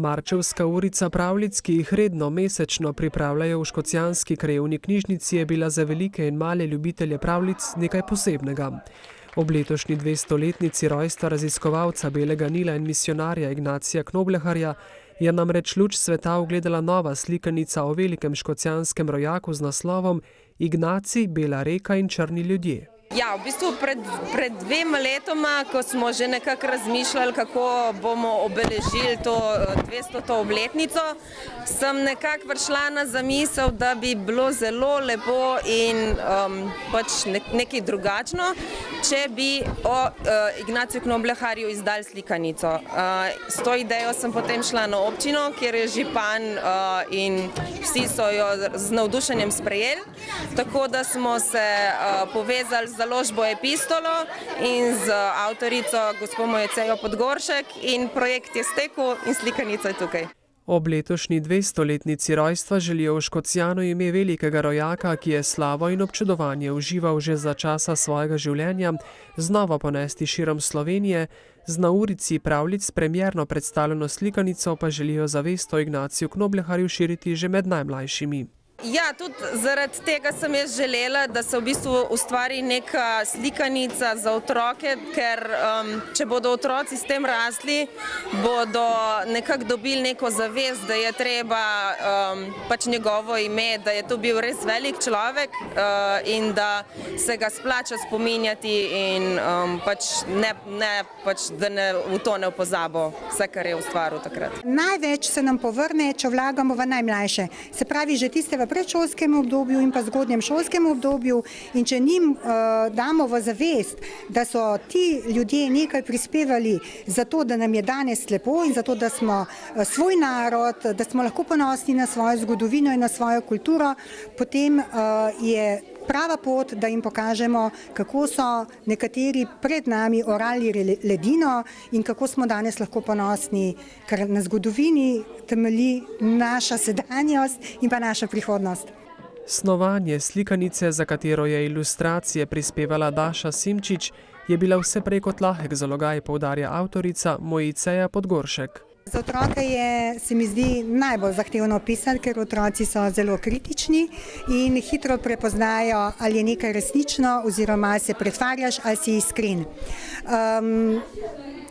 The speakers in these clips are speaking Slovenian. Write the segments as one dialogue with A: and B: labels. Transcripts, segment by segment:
A: Marčevska urica pravljic, ki jih redno mesečno pripravljajo v Škocjanski krajevni knjižnici, je bila za velike in male ljubitelje pravljic nekaj posebnega. Ob letošnji 200-letnici rojstva raziskovalca Belega Nila in misijonarja Ignacija Knobleharja je namreč luč sveta ugledala nova slikanica o velikem škocjanskem rojaku z naslovom Ignacij, Bela reka in črni ljudje.
B: Ja, v bistvu pred 2 letoma, ko smo že nekako razmišljali, kako bomo obeležili to 200. obletnico, sem nekako prišla na zamisel, da bi bilo zelo lepo in pač nekaj drugačno, če bi o Ignaciju Knobleharju izdali slikanico. S to idejo sem potem šla na občino, kjer je župan in vsi so jo z navdušenjem sprejeli, tako da smo se povezali z založbo Epistolo in z avtorico gospo Mojcejo Podgoršek in projekt je stekel in slikanica je tukaj.
A: Ob letošnji 200-letnici rojstva želijo v Škocjanu ime velikega rojaka, ki je slavo in občudovanje užival že za časa svojega življenja, znova ponesti širom Slovenije, z na urici pravljic premierno predstavljeno slikanico pa želijo zavest o Ignaciju Knobleharju širiti že med najmlajšimi.
B: Ja, tudi zaradi tega sem jaz želela, da se v bistvu ustvari neka slikanica za otroke, ker če bodo otroci s tem rasli, bodo nekako dobili neko zavest, da je treba pač njegovo ime, da je to bil res velik človek in da se ga splača spominjati in da ne utone v pozabo vse, kar je ustvaril takrat.
C: Največ se nam povrne, če vlagamo v najmlajše. Se pravi, že tiste v predšolskem obdobju in pa zgodnjem šolskem obdobju in če njim damo v zavest, da so ti ljudje nekaj prispevali za to, da nam je danes lepo in za to, da smo svoj narod, da smo lahko ponosni na svojo zgodovino in na svojo kulturo, potem je prava pot, da jim pokažemo, kako so nekateri pred nami orali ledino in kako smo danes lahko ponosni, ker na zgodovini temelji naša sedanjost in pa naša prihodnost.
A: Snovanje slikanice, za katero je ilustracije prispevala Daša Simčič, je bila vse prej kot lahek zalogaj, poudarja avtorica Mojceja Podgoršek.
C: Za otroke se mi zdi najbolj zahtevno pisati, ker otroci so zelo kritični in hitro prepoznajo, ali je nekaj resnično oziroma se pretvarjaš ali si iskren.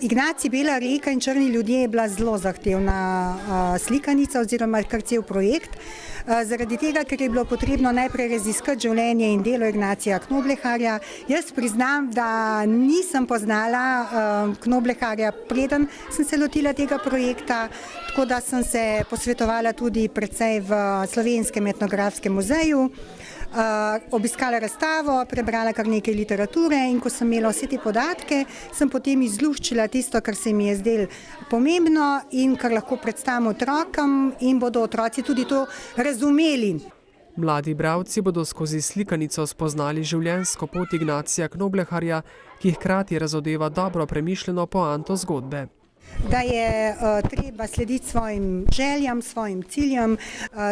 C: Ignacij, Bela reka in črni ljudje je bila zelo zahtevna slikanica oziroma kar cel projekt. Zaradi tega, ker je bilo potrebno najprej raziskati življenje in delo Ignacija Knobleharja. Jaz priznam, da nisem poznala Knobleharja, preden sem se lotila tega projekta, tako da sem se posvetovala tudi precej v Slovenskem etnografskem muzeju, obiskala razstavo, prebrala kar nekaj literature in ko sem imela vse te podatke, sem potem izluščila tisto, kar se mi je zdelo pomembno in kar lahko predstavim otrokom in bodo otroci tudi to razumeli.
A: Mladi bralci bodo skozi slikanico spoznali življenjsko pot Ignacija Knobleharja, ki hkrati razodeva dobro premišljeno poanto zgodbe.
C: Da je treba slediti svojim željam, svojim ciljem,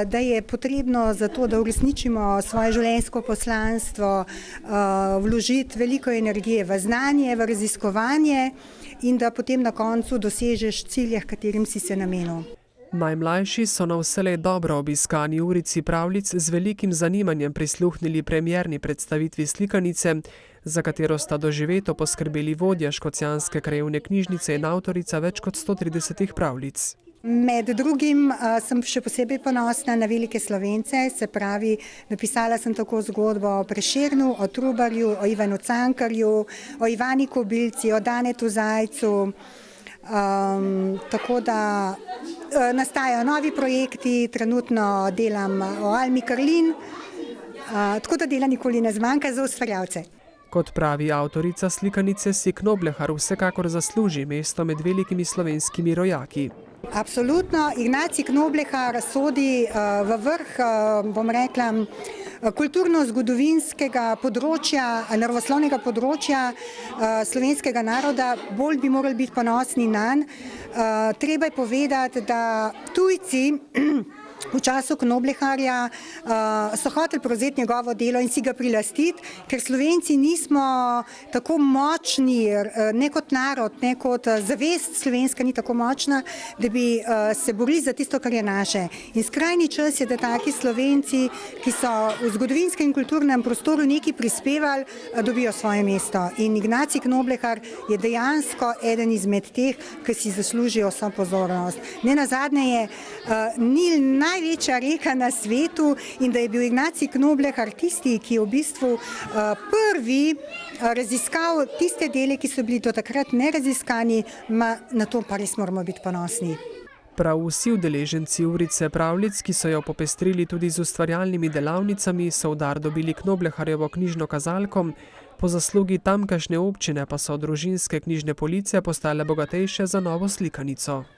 C: da je potrebno za to, da uresničimo svoje življenjsko poslanstvo, vložiti veliko energije v znanje, v raziskovanje in da potem na koncu dosežeš cilje, katerim si se namenil.
A: Najmlajši so na vselej dobro obiskani urici pravljic z velikim zanimanjem prisluhnili premierni predstavitvi slikanice, za katero sta doživeto poskrbeli vodja Škocjanske krajevne knjižnice in avtorica več kot 130 pravljic.
C: Med drugim sem še posebej ponosna na velike Slovence, se pravi, napisala sem tako zgodbo o Prešernu, o Trubarju, o Ivanu Cankarju, o Ivani Kobilci, o Danetu Zajcu, tako da nastajajo novi projekti, trenutno delam o Almi Karlin, tako da dela nikoli ne zmanjka za ustvarjalce.
A: Kot pravi avtorica slikanice, si Knoblehar vsekakor zasluži mesto med velikimi slovenskimi rojaki.
C: Absolutno, Ignacij Knoblehar sodi v vrh, bom rekla, kulturno-zgodovinskega področja, naravoslovnega področja slovenskega naroda. Bolj bi morali biti ponosni nanj. Treba je povedati, da tujci v času Knobleharja so hoteli prevzeti njegovo delo in si ga prilastiti, ker Slovenci nismo tako močni, ne kot narod, ne kot zavest slovenska ni tako močna, da bi se borili za tisto, kar je naše. In skrajni čas je, da taki Slovenci, ki so v zgodovinskem in kulturnem prostoru nekaj prispevali, dobijo svoje mesto. In Ignacij Knoblehar je dejansko eden izmed teh, ki si zaslužijo vso pozornost. Nenazadnje je Nil največja reka na svetu in da je bil Ignacij Knoblehar tisti, ki je v bistvu prvi raziskal tiste dele, ki so bili do takrat neraziskani, na to pa res moramo biti ponosni.
A: Prav vsi udeleženci urice pravljic, ki so jo popestrili tudi z ustvarjalnimi delavnicami, so v dar dobili Knobleharjevo knjižno kazalko, po zaslugi tamkajšnje občine pa so družinske knjižne police postale bogatejše za novo slikanico.